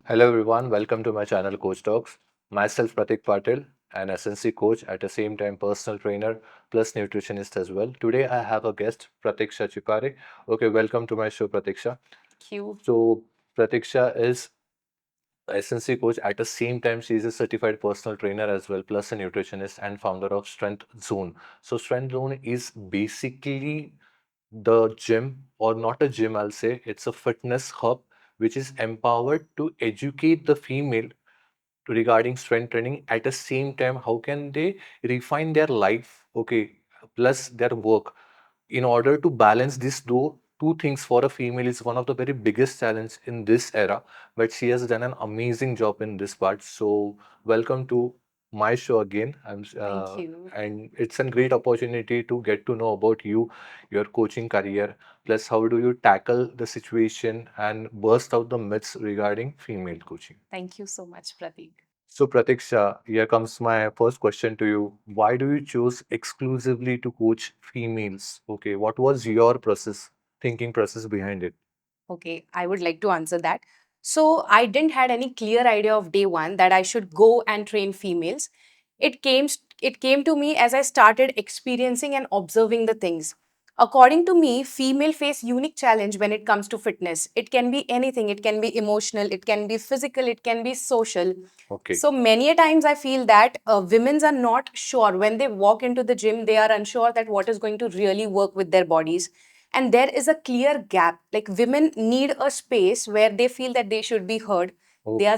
Hello everyone, welcome to my channel Coach Talks. Myself Pratik Patil, an SNC coach at the same time personal trainer plus nutritionist as well. Today I have a guest, Pratiksha Chipare. Okay, welcome to my show, Pratiksha. Thank you. So Pratiksha is a SNC coach. At the same time, she is a certified personal trainer as well, plus a nutritionist and founder of Strength Zone. So Strength Zone is basically the gym, or not a gym, I'll say. It's a fitness hub which is empowered to educate the female regarding strength training. At the same time, how can they refine their life, okay, plus their work, in order to balance these two things for a female is one of the very biggest challenge in this era, but she has done an amazing job in this part. So welcome to my show again. Thank you. And it's a great opportunity to get to know about you, your coaching career, plus how do you tackle the situation and burst out the myths regarding female coaching. Thank you so much, Pratik. So, Pratiksha, here comes my first question to you. Why do you choose exclusively to coach females? Okay, what was your thinking process behind it? Okay, I would like to answer that. So I didn't had any clear idea of day one that I should go and train females. It came to me as I started experiencing and observing the things. According to me, female face unique challenge when it comes to fitness. It can be anything. It can be emotional. It can be physical. It can be social. Okay, So many a times I feel that women are not sure when they walk into the gym. They are unsure that what is going to really work with their bodies, and there is a clear gap. Like women need a space where they feel that they should be heard, okay. they are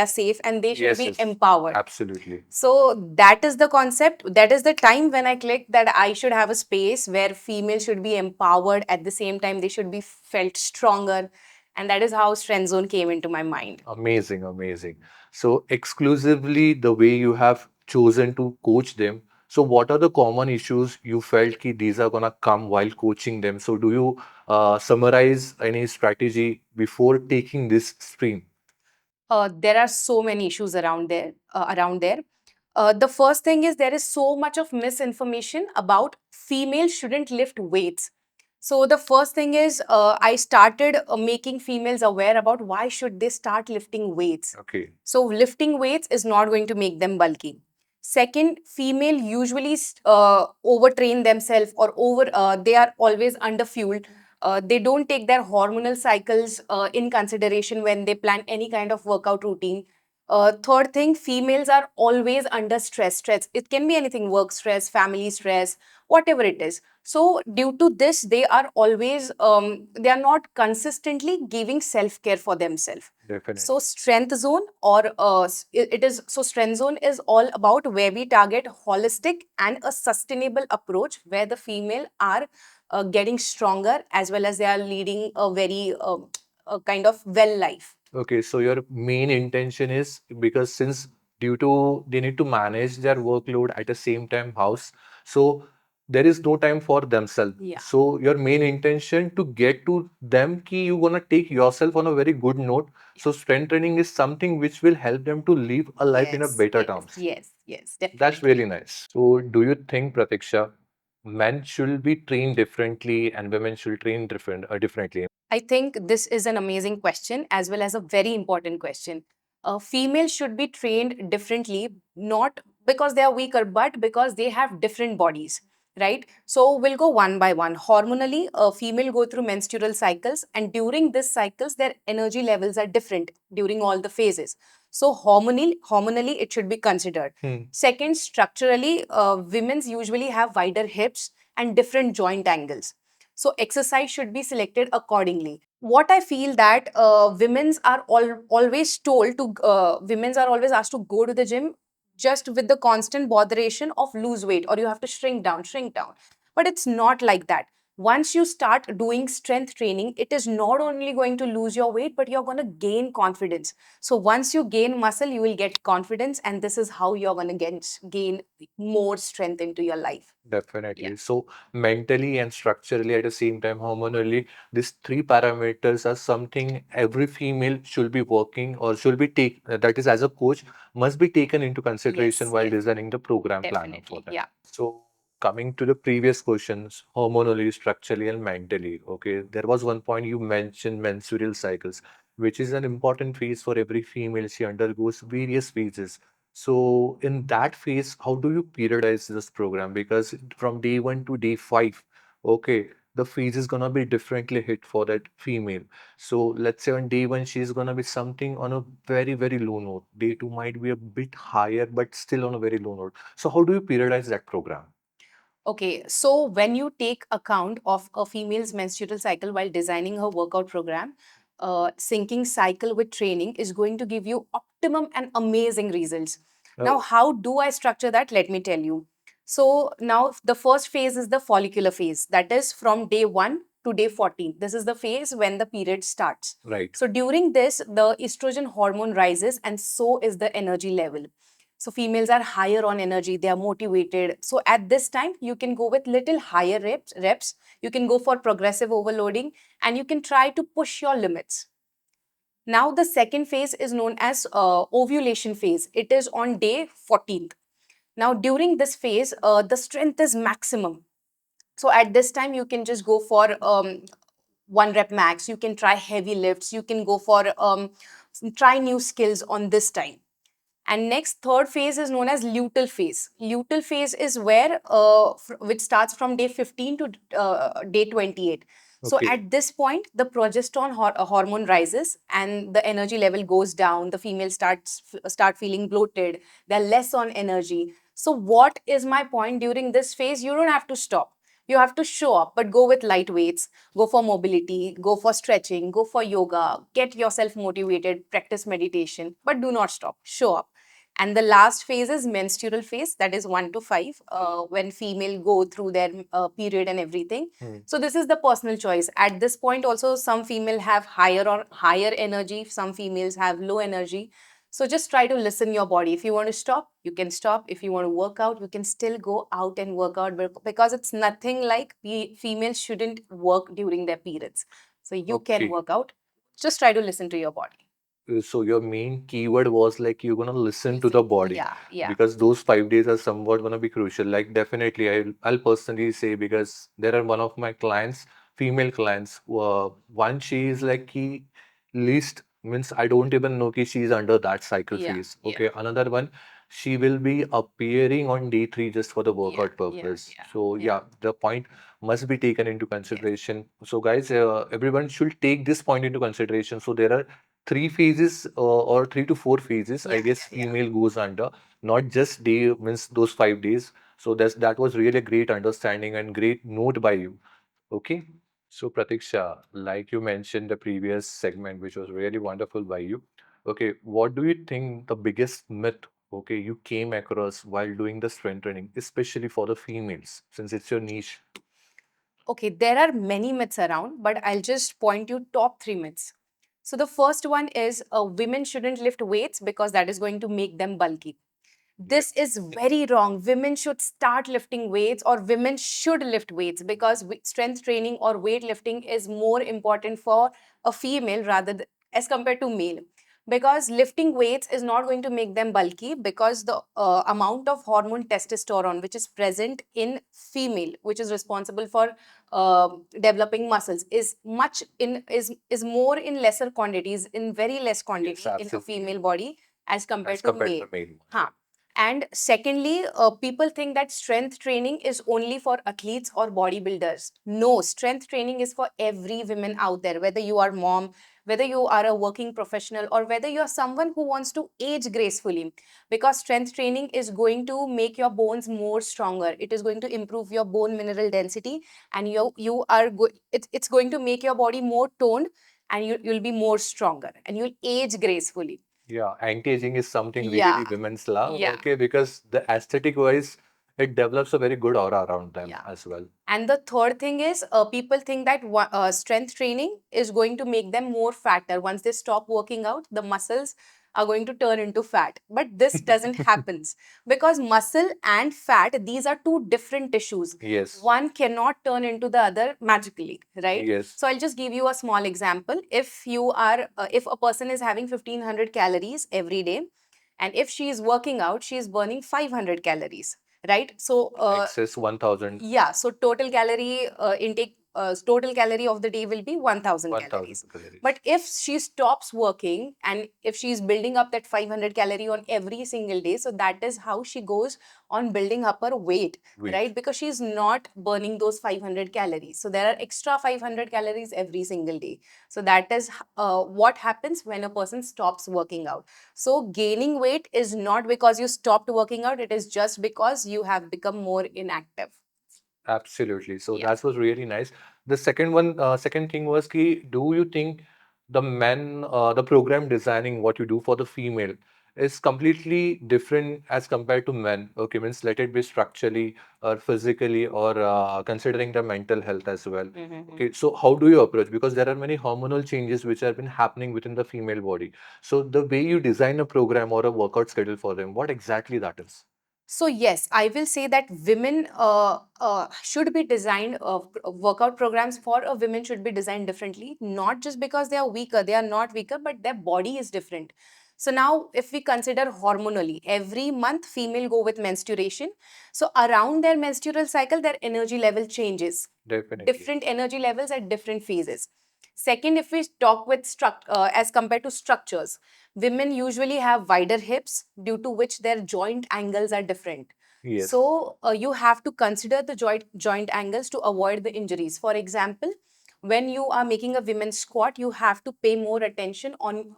safe, and they should Yes, be yes, empowered. absolutely. So that is the concept. That is the time when I clicked that I should have a space where females should be empowered, at the same time they should be felt stronger, and that is how Strength Zone came into my mind. Amazing, amazing. So, exclusively the way you have chosen to coach them. So, what are the common issues you felt ki these are gonna come while coaching them? So, do you summarize any strategy before taking this stream? There are so many issues around there. The first thing is there is so much of misinformation about females shouldn't lift weights. So the first thing is I started making females aware about why should they start lifting weights. Okay. So lifting weights is not going to make them bulky. Second, female usually overtrain themselves, or they are always underfueled. They don't take their hormonal cycles in consideration when they plan any kind of workout routine. Third thing, females are always under stress. Stress, it can be anything: work stress, family stress, whatever it is. So due to this, they are not consistently giving self care for themselves. Definitely. So strength zone, or it is so strength zone is all about where we target holistic and a sustainable approach where the female are getting stronger, as well as they are leading a very a kind of well life. Okay, so your main intention is because since due to they need to manage their workload at the same time house, so there is no time for themselves. Yeah. So your main intention to get to them ki you gonna take yourself on a very good note. So strength training is something which will help them to live a life in a Yes, better yes, terms. yes, That's definitely. really nice. So do you think, Pratiksha, men should be trained differently and women should train differently? I think this is an amazing question, as well as a very important question. Females should be trained differently, not because they are weaker, but because they have different bodies, right? So we'll go one by one. Hormonally, female go through menstrual cycles, and during this cycles, their energy levels are different during all the phases. So hormonally, it should be considered. Second, structurally, women's usually have wider hips and different joint angles, so exercise should be selected accordingly. What I feel that women's are always asked to go to the gym just with the constant botheration of lose weight, or you have to shrink down. But it's not like that. Once you start doing strength training, it is not only going to lose your weight, but you're going to gain confidence. So once you gain muscle, you will get confidence, and this is how you're going to gain more strength into your life. Definitely. Yeah. So mentally and structurally at the same time, hormonally, these three parameters are something every female should be working or should be that is as a coach must be taken into consideration Yes, while yes, designing the program planning for definitely. them. Yeah. So coming to the previous questions, hormonally, structurally, and mentally. Okay, there was one point you mentioned menstrual cycles. which is an important phase for every female. She undergoes various phases. So in that phase, how do you periodize this program? Because from day one to day five, okay, the phase is gonna be differently hit for that female. So let's say on day one, she's gonna be something on a very, very low note. Day two might be a bit higher, but still on a very low note. So how do you periodize that program? Okay, so when you take account of a female's menstrual cycle while designing her workout program, syncing cycle with training is going to give you optimum and amazing results. Now, Oh, how do I structure that? Let me tell you. So now the first phase is the follicular phase. That is from day 1 to day 14. This is the phase when the period starts. right. So during this, the estrogen hormone rises and so is the energy level. So females are higher on energy, they are motivated. So at this time, you can go with little higher reps. You can go for progressive overloading and you can try to push your limits. Now the second phase is known as ovulation phase. It is on day 14th. Now during this phase, the strength is maximum. So at this time, you can just go for one rep max. You can try heavy lifts. You can go for try new skills on this time. And next, third phase is known as luteal phase. Luteal phase is where, which starts from day 15 to day 28. So Okay. at this point, the progesterone hormone rises and the energy level goes down. The female start feeling bloated. They're less on energy. So what is my point during this phase? You don't have to stop. You have to show up, but go with light weights, go for mobility, go for stretching, go for yoga, get yourself motivated, practice meditation, but do not stop. Show up. And the last phase is menstrual phase, that is 1 to 5, when female go through their period and everything. Hmm. So this is the personal choice. At this point also, some female have higher energy, some females have low energy. So just try to listen your body. If you want to stop, you can stop. If you want to work out, you can still go out and work out, because it's nothing like females shouldn't work during their periods. So you can Okay. work out. Just try to listen to your body. So your main keyword was like you're gonna listen to the body, Yeah, yeah. because those 5 days are somewhat gonna be crucial. Like definitely, I'll personally say, because there are one of my clients, female clients. One, she is like he least means I don't even know ki she's under that cycle Yeah, phase. yeah, Okay, another one, she will be appearing on day three just for the yeah, workout yeah, purpose. yeah, So yeah. yeah, the point must be taken into Yes. consideration. So guys, everyone should take this point into consideration. So there are three phases, or 3 to 4 phases, I Yeah, guess, yeah, yeah. female goes under, not just day means those 5 days. So that was really a great understanding and great note by you. Okay. So Pratiksha, like you mentioned the previous segment, which was really wonderful by you. Okay, what do you think the biggest myth, okay, you came across while doing the strength training, especially for the females, since it's your niche? Okay, there are many myths around, but I'll just point you top 3 myths. So the first one is women shouldn't lift weights because that is going to make them bulky. This is very wrong. Women should start lifting weights, or women should lift weights, because strength training or weightlifting is more important for a female as compared to male. Because lifting weights is not going to make them bulky, because the amount of hormone testosterone which is present in female, which is responsible for developing muscles, is much in is more in lesser quantities, in very less Yes, quantity in a absolutely. female body as As compared to compared to male. the male. Huh. And secondly, people think that strength training is only for athletes or bodybuilders. No, strength training is for every woman out there, whether you are mom, whether you are a working professional, or whether you are someone who wants to age gracefully. Because strength training is going to make your bones more stronger. It is going to improve your bone mineral density, and it's going to make your body more toned, and you'll be more stronger, and you'll age gracefully. Yeah, anti-aging is something really Yeah, women's love, yeah. okay, because the aesthetic wise, it develops a very good aura around them Yeah. as well. And the third thing is, people think that strength training is going to make them more fatter. Once they stop working out, the muscles are going to turn into fat. But this doesn't happen, because muscle and fat, these are two different tissues. Yes, One cannot turn into the other magically, right? yes, So I'll just give you a small example. If a person is having 1500 calories every day, and if she is working out, she is burning 500 calories, right? So excess 1000. yeah, so total calorie intake total calorie of the day will be 1000 1000 calories. calories. But if she stops working and if she's building up that 500 calorie on every single day, so that is how she goes on building up her weight, Wait. right? Because she's not burning those 500 calories. So there are extra 500 calories every single day. So that is what happens when a person stops working out. So gaining weight is not because you stopped working out, it is just because you have become more inactive. Absolutely. So Yeah. that was really nice. The second one, second thing was ki, do you think the men, the program designing what you do for the female is completely different as compared to men? Okay, means let it be structurally or physically or considering the mental health as well. Okay, so how do you approach? Because there are many hormonal changes which have been happening within the female body. So the way you design a program or a workout schedule for them, what exactly that is? So yes, I will say that women should be designed. Workout programs for a women should be designed differently, not just because they are weaker. They are not weaker, but their body is different. So now, if we consider hormonally, every month female go with menstruation. So around their menstrual cycle, their energy level changes. Definitely. Different energy levels at different phases. Second, if we talk with as compared to structures, women usually have wider hips due to which their joint angles are different. Yes. So you have to consider the joint angles to avoid the injuries. For example, when you are making a women's squat, you have to pay more attention on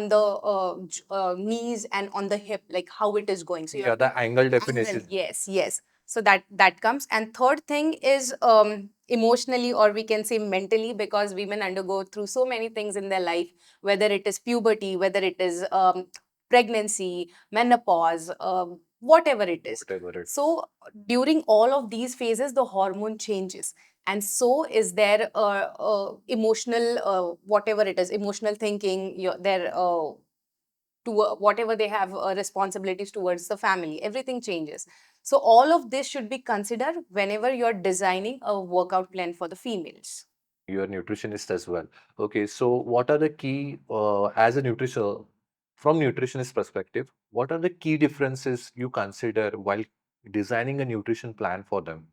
the knees and on the hip, like how it is going. So you Yeah, have to the angle angle. definition. Yes, yes. So that comes. And third thing is emotionally, or we can say mentally, because women undergo through so many things in their life, whether it is puberty, whether it is pregnancy, menopause, whatever it is. Whatever it. So during all of these phases, the hormone changes, and so is their emotional, whatever it is, emotional thinking, their to whatever they have responsibilities towards the family, everything changes. So all of this should be considered whenever you're designing a workout plan for the females. You're a nutritionist as well. Okay, so what are the key, as a nutrition, from nutritionist perspective, what are the key differences you consider while designing a nutrition plan for them?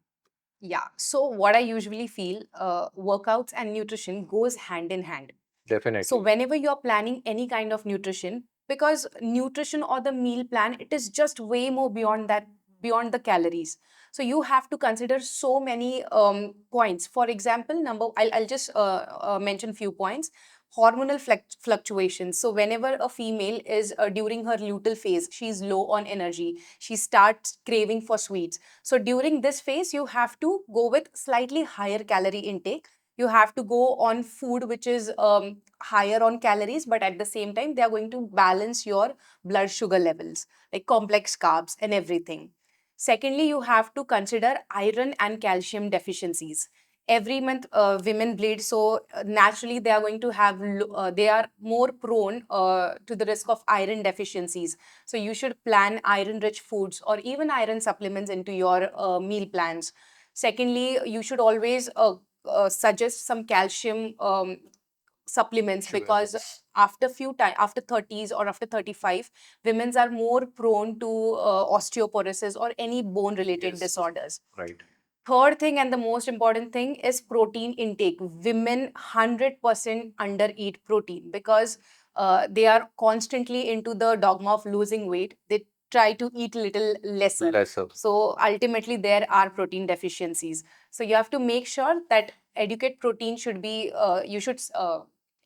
Yeah. So what I usually feel, workouts and nutrition goes hand in hand. So Definitely. whenever you're planning any kind of nutrition, because nutrition or the meal plan, it is just way more beyond that, beyond the calories. So you have to consider so many points. For example, I'll just mention few points. Hormonal fluctuations. So whenever a female is during her luteal phase, she's low on energy. She starts craving for sweets. So during this phase, you have to go with slightly higher calorie intake. You have to go on food which is higher on calories, but at the same time, they are going to balance your blood sugar levels, like complex carbs and everything. Secondly, you have to consider iron and calcium deficiencies. Every month, women bleed, so naturally they are going to have, they are more prone to the risk of iron deficiencies. So you should plan iron-rich foods or even iron supplements into your meal plans. Secondly, you should always suggest some calcium supplements, Sugar because levels. after few time, after 30s or after 35, women's are more prone to osteoporosis or any bone related Yes, disorders. right. Third thing, and the most important thing, is protein intake. Women 100% under eat protein because they are constantly into the dogma of losing weight. They try to eat little lesser. Lesser. So ultimately, there are protein deficiencies. So you have to make sure that educate protein should be, you should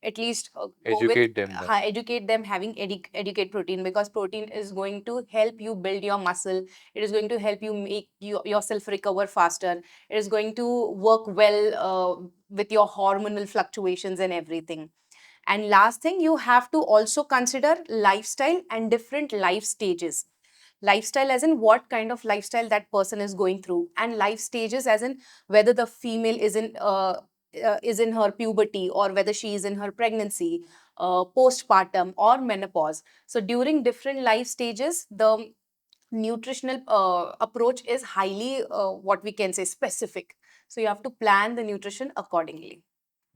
at least go with, Educate them then. educate them having educate protein, because protein is going to help you build your muscle. It is going to help you make yourself recover faster. It is going to work well with your hormonal fluctuations and everything. And last thing, you have to also consider lifestyle and different life stages. Lifestyle as in what kind of lifestyle that person is going through, and life stages as in whether the female is in her puberty, or whether she is in her pregnancy, postpartum, or menopause. So during different life stages, the nutritional approach is highly, what we can say, specific. So you have to plan the nutrition accordingly.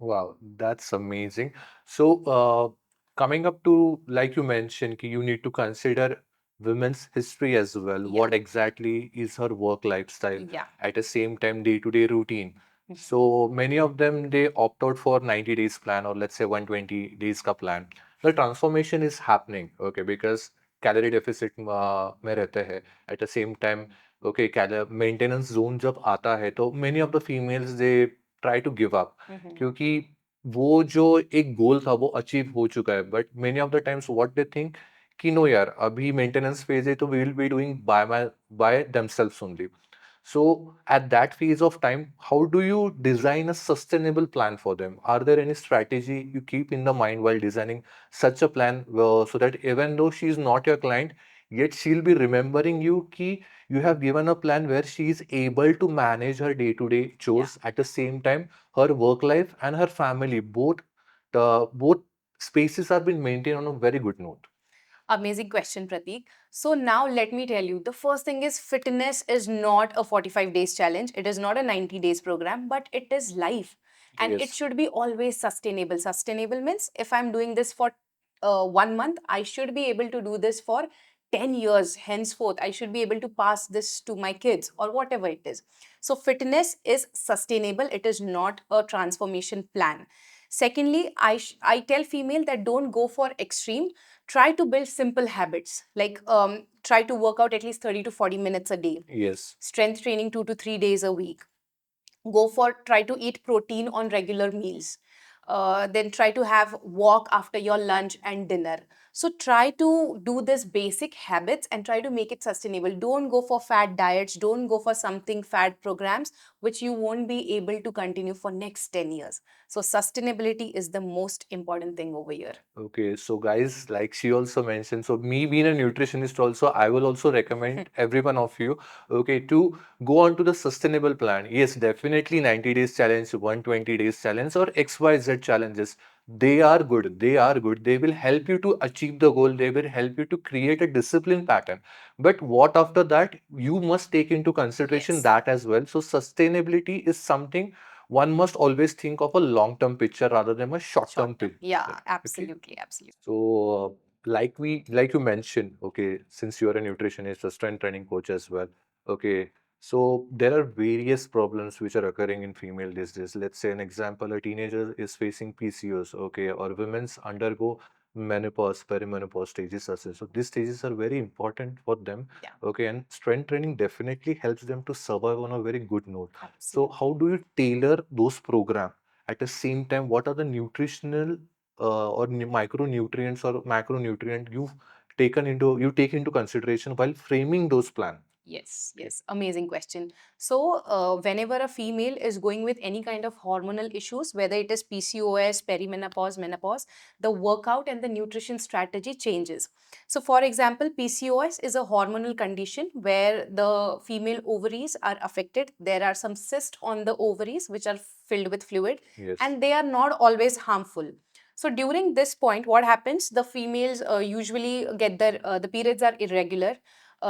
Wow, that's amazing. So, coming up to, like you mentioned, ki you need to consider women's history as well. Yeah. What exactly is her work lifestyle? Yeah. At the same time, day-to-day routine. So many of them they opt out for 90 days plan or let's say 120 days ka plan. The transformation is happening, okay, because calorie deficit में रहते हैं. At the same time, okay, maintenance zone जब आता है तो many of the females they try to give up क्योंकि वो जो एक गोल था वो अचीव हो चुका है. But many of the times what they think कि नो यार अभी मेंटेनेंस फेज है तो we will be doing by themselves only. So, at that phase of time, how do you design a sustainable plan for them? Are there any strategy you keep in the mind while designing such a plan so that even though she is not your client, yet she'll be remembering you ki you have given a plan where she is able to manage her day-to-day chores at the same time her work life and her family both spaces are being maintained on a very good note. Amazing question, Pratik. So now let me tell you, the first thing is fitness is not a 45 days challenge. It is not a 90 days program, but it is life. And it Yes. should be always sustainable. Sustainable means if I'm doing this for 1 month, I should be able to do this for 10 years henceforth. I should be able to pass this to my kids or whatever it is. So fitness is sustainable. It is not a transformation plan. Secondly, I tell female that don't go for extreme. Try to build simple habits like try to work out at least 30 to 40 minutes a day, Yes. strength training 2 to 3 days a week, go for try to eat protein on regular meals, then try to have walk after your lunch and dinner. So try to do this basic habits and try to make it sustainable. Don't go for fad diets, don't go for something fad programs which you won't be able to continue for next 10 years. So sustainability is the most important thing over here. Okay, so guys, like she also mentioned, so me being a nutritionist also, I will also recommend every one of you, okay, to go on to the sustainable plan. Yes, definitely 90 days challenge, 120 days challenge, or XYZ challenges. They are good. They are good. They will help you to achieve the goal. They will help you to create a discipline pattern. But what after that, you must take into consideration Yes. that as well. So sustainability is something one must always think of a long-term picture rather than a short-term Short term. picture. Yeah, Okay. absolutely, absolutely. So, like you mentioned, okay, since you're a nutritionist, a strength training coach as well, okay. So there are various problems which are occurring in female these days. Let's say an example, a teenager is facing PCOS, okay, or women's undergo menopause, perimenopause stages as well. So these stages are very important for them, Yeah, okay, and strength training definitely helps them to survive on a very good note. So absolutely. how do you tailor those program? At the same time, what are the nutritional or micronutrients or macronutrient you take into consideration while framing those plans? Yes, Okay. yes, amazing question. So, whenever a female is going with any kind of hormonal issues, whether it is PCOS, perimenopause, menopause, the workout and the nutrition strategy changes. So, for example, PCOS is a hormonal condition where the female ovaries are affected. There are some cysts on the ovaries which are filled with fluid, Yes. and they are not always harmful. So during this point, what happens? The females usually get the periods are irregular,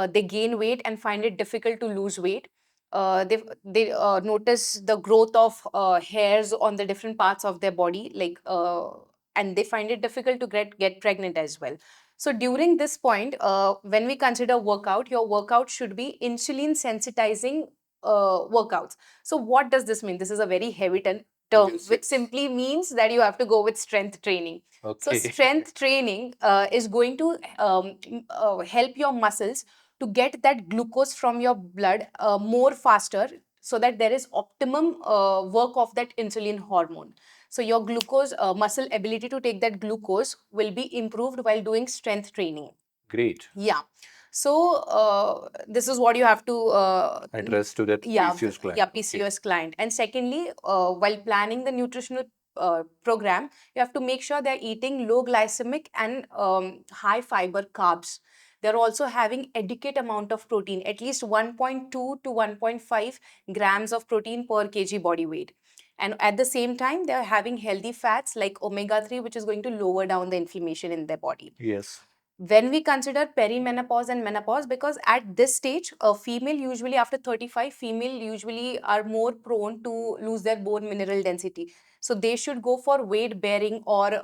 they gain weight and find it difficult to lose weight. They notice the growth of hairs on the different parts of their body, and they find it difficult to get pregnant as well. So during this point, when we consider workout, your workout should be insulin sensitizing workouts. So what does this mean? This is a very heavy term, Yes, which yes. simply means that you have to go with strength training. So Okay. strength training is going to help your muscles to get that glucose from your blood more faster, so that there is optimum work of that insulin hormone. So your glucose muscle ability to take that glucose will be improved while doing strength training. Great. Yeah. So this is what you have to Address to that yeah, PCOS yeah, client. Okay. PCOS client. And secondly, while planning the nutritional program, you have to make sure they're eating low glycemic and high fiber carbs. They're also having adequate amount of protein, at least 1.2 to 1.5 grams of protein per kg body weight. And at the same time, they're having healthy fats like omega 3, which is going to lower down the inflammation in their body. Yes. When we consider perimenopause and menopause, because at this stage a female usually after 35, female usually are more prone to lose their bone mineral density, so they should go for weight bearing or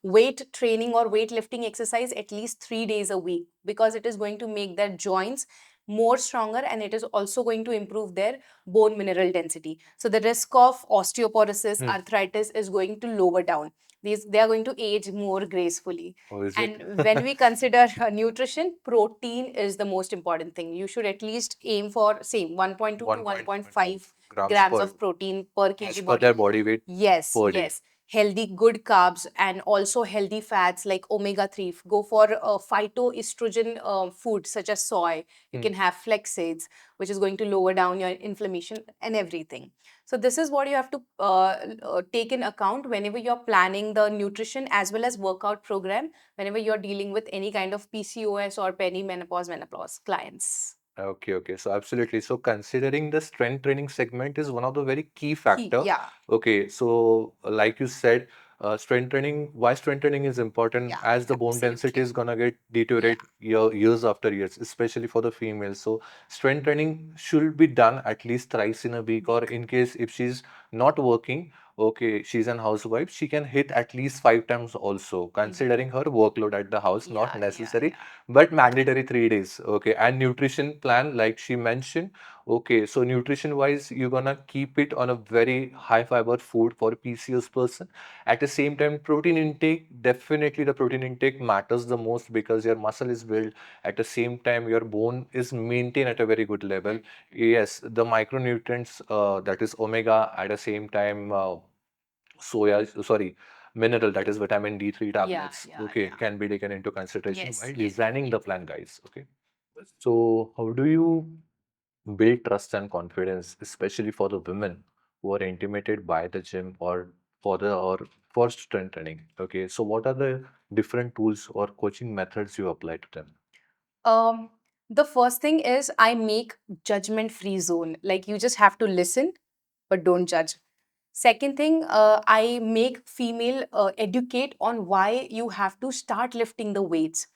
weight training or weightlifting exercise at least 3 days a week, because it is going to make their joints more stronger, and it is also going to improve their bone mineral density. So the risk of osteoporosis, Hmm. arthritis is going to lower down. They are going to age more gracefully. Oh, is it? And when we consider nutrition, protein is the most important thing. You should at least aim for same 1.2 to 1.2 1.5 grams grams per of protein per as kg per body. their body weight Yes, per day. yes. Healthy, good carbs, and also healthy fats like omega 3. Go for phytoestrogen food such as soy. You Hmm. can have flax seeds, which is going to lower down your inflammation and everything. So, this is what you have to take in account whenever you're planning the nutrition as well as workout program, whenever you're dealing with any kind of PCOS or perimenopause, menopause clients. Okay, okay. So absolutely. So considering the strength training segment is one of the very key Key, factor. yeah, Okay, so like you said, strength training, why strength training is important yeah, as the bone density absolutely. is gonna get Yeah. deteriorate years after years, especially for the females. So strength training should be done at least thrice in a week, or Week. in case if she's not working, okay, she's an housewife, she can hit at least 5 times also, Mhm. considering her workload at the house, not Yeah, yeah, necessary, yeah. but mandatory 3 days. Okay, and nutrition plan, like she mentioned. Okay, so nutrition wise, you're gonna keep it on a very high fiber food for PCOS person. At the same time, protein intake, definitely the protein intake matters the most because your muscle is built. At the same time, your bone is maintained at a very good level. Yes, the micronutrients, that is omega, at the same time, sorry, mineral, that is vitamin D3 Yeah, tablets, yeah, okay, yeah. can be taken into consideration Yes, while yes, designing yes. the plan, guys. Okay. So, how do you build trust and confidence, especially for the women who are intimidated by the gym or for strength training? Okay, so what are the different tools or coaching methods you apply to them? Um, the first thing is I make judgment free zone. Like you just have to listen, but don't judge. Second thing, I make female educate on why you have to start lifting the weights.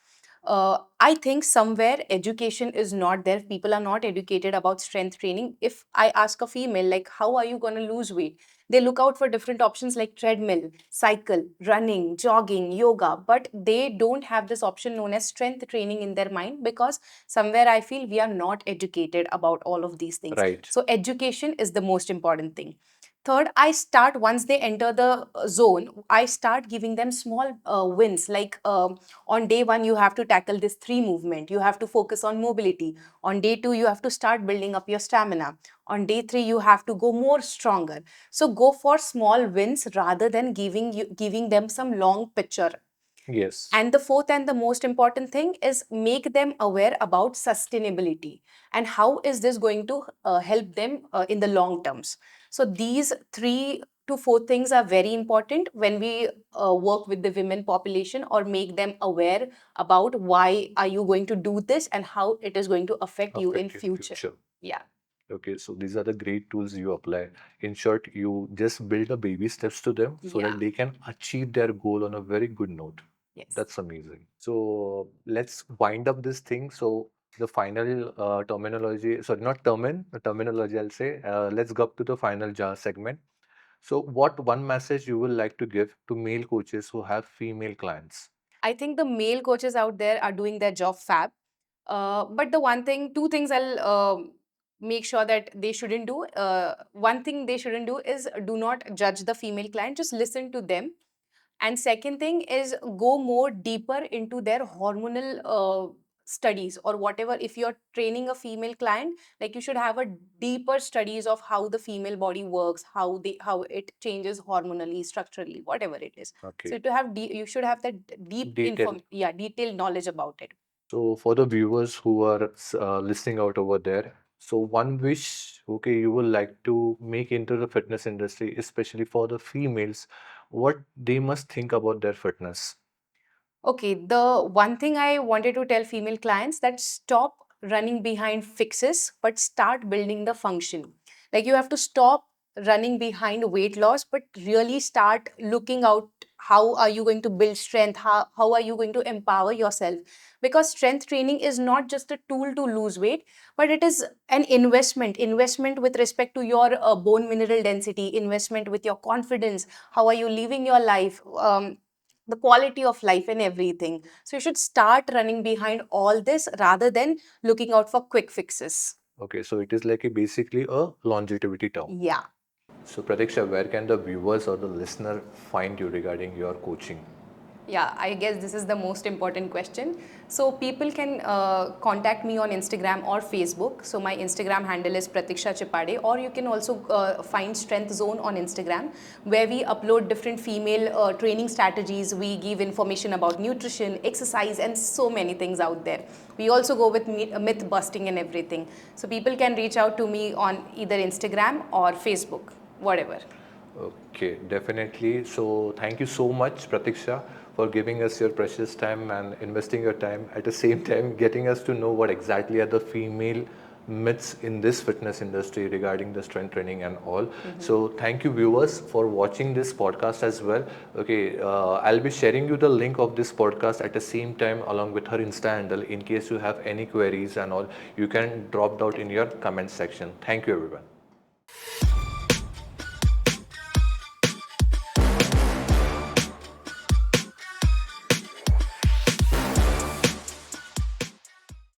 I think somewhere education is not there. People are not educated about strength training. If I ask a female, like, how are you going to lose weight? They look out for different options like treadmill, cycle, running, jogging, yoga, but they don't have this option known as strength training in their mind because somewhere I feel we are not educated about all of these things. Right. So, education is the most important thing. Third, I start once they enter the zone, I start giving them small wins. Like on day one, you have to tackle this three movement. You have to focus on mobility. On day two, you have to start building up your stamina. On day three, you have to go more stronger. So go for small wins rather than giving them some long picture. Yes. And the fourth and the most important thing is make them aware about sustainability and how is this going to help them in the long terms. So these three to four things are very important when we work with the women population or make them aware about why are you going to do this and how it is going to affect you in Affect in future. future. Yeah. Okay, so these are the great tools you apply. In short, you just build a baby steps to them so Yeah. that they can achieve their goal on a very good note. Yes. That's amazing. So let's wind up this thing. So the final terminology, sorry, not terminology, I'll say. Let's go up to the final segment. So what one message you would like to give to male coaches who have female clients? I think the male coaches out there are doing their job fab. But the one thing, two things I'll make sure that they shouldn't do. One thing they shouldn't do is do not judge the female client, just listen to them. And second thing is go more deeper into their hormonal studies or whatever. If you're training a female client, like you should have a deeper studies of how the female body works, how it changes hormonally, structurally, whatever it is. Okay, So to have you should have that deep detail. yeah, detailed knowledge about it. So for the viewers who are listening out over there, so one wish, okay, you would like to make into the fitness industry, especially for the females, what they must think about their fitness. Okay, the one thing I wanted to tell female clients that stop running behind fixes, but start building the function. Like you have to stop running behind weight loss, but really start looking out how are you going to build strength, how are you going to empower yourself. Because strength training is not just a tool to lose weight, but it is an investment with respect to your bone mineral density, investment with your confidence. How are you living your life? the quality of life and everything. So you should start running behind all this rather than looking out for quick fixes. Okay, so it is like basically a longevity term. Yeah. So Pratiksha, where can the viewers or the listener find you regarding your coaching? Yeah, I guess this is the most important question. So people can contact me on Instagram or Facebook. So my Instagram handle is Pratiksha Chipade, or you can also find Strength Zone on Instagram, where we upload different female training strategies. We give information about nutrition, exercise, and so many things out there. We also go with myth busting and everything. So people can reach out to me on either Instagram or Facebook, whatever. Okay, definitely. So thank you so much, Pratiksha, for giving us your precious time and investing your time. At the same time, getting us to know what exactly are the female myths in this fitness industry regarding the strength training and all. So thank you, viewers, for watching this podcast as well. Okay, I'll be sharing you the link of this podcast at the same time along with her Insta handle. In case you have any queries and all, you can drop out in your comment section. Thank you, everyone.